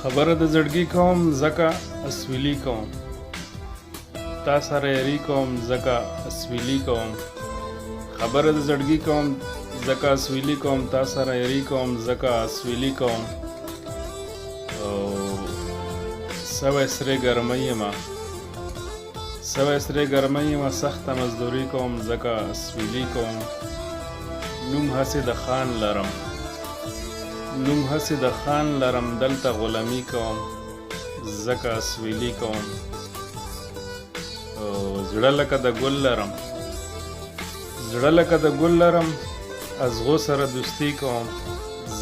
خبره د زړګي کوم ځکه اسویلی کوم، تا سره یاري کوم ځکه اسویلی کوم. خبره د زړګي کوم ځکه اسویلی کوم، تا سره یاري کوم ځکه اسویلی کوم. سوی سرې ګرمۍ ما سوی سرې ګرمۍ ما سخته مزدوري کوم ځکه اسویلی کوم. نوم هسې د خان لرم نوم هسې د خان لرم، دلته غلامي کوم ځکه اسویلی کوم. زړه لکه د ګل لرم زړه لکه د ګل لرم، ازغو سره دوستي کوم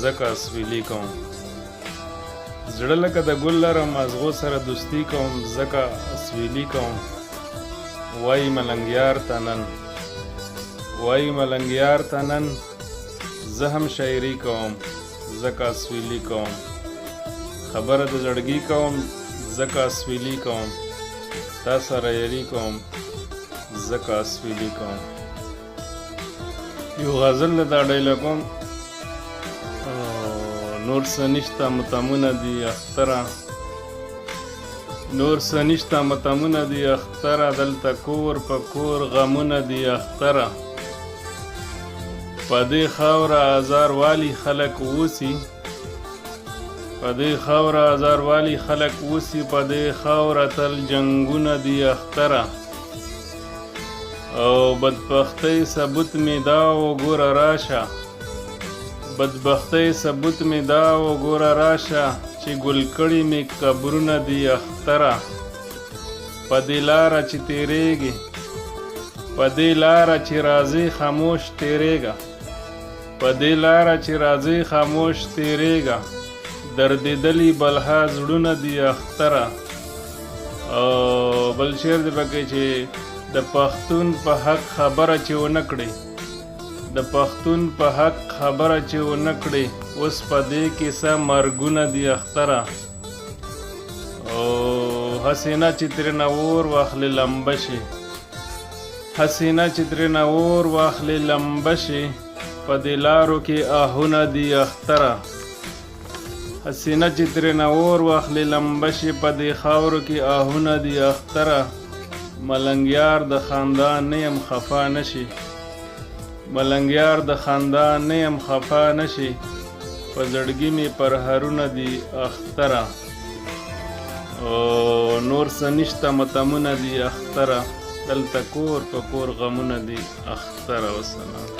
ځکه اسویلی کوم. زړه لکه د ګل لرم، ازغو سره دوستي کوم ځکه اسویلی کوم. وای ملنګیار ته نن وای ملنګیار ته نن، زه هم شاعري کوم ځکه اسویلی کوم. خبره د زړګي کوم ځکه اسویلی کوم، تا سره یاري کوم ځکه اسویلی کوم. یو غزل دا ډیله کوم، نور څه نشته متمونه دي اختره، نور څه نشته متمونه دي اختره، دلته کور په کور غمونه دي اختره. په دې خاوره ازار والی خلک اوسي په دې خاوره ازار والی خلک اوسي، په دې خاوره تل جنګونه دي اختره. او بدبختۍ ثبوت می دا وګوره راشه بدبختۍ ثبوت می دا وګوره راشه، چې ګل کړي می قبرونه دي اختره. په دې لاره چې تیریږي په دې لاره چې راځي خاموش تیریږه په دې لاره چې راځي خاموش تیریږه، دردېدلي بلها زړونه دي اختره. او بل شعر دی پکې چې د پښتون په حق خبره چې ونه کړي د پښتون په حق خبره چې ونه کړي، اوس په دې کیسه مرګونه دي اختره. او حسینه چې ترېنه اور واخلي لمبه شي حسینه چې ترېنه اور واخلي لمبه شي، په دې لارو کې آهونه دي اختره. حسینه چې ترېنه اور واخلي لمبه شي، په دې خاورو کې آهونه دي اختره. ملنګیار د خاندان نه یم خفا نشي ملنګیار د خاندان نه یم خفا نشي، په زړګي مې پرهرونه دي اختره. او نور څه نشته متمونه دي اختره، دلته کور په کور غمونه دي اختره. وسلام.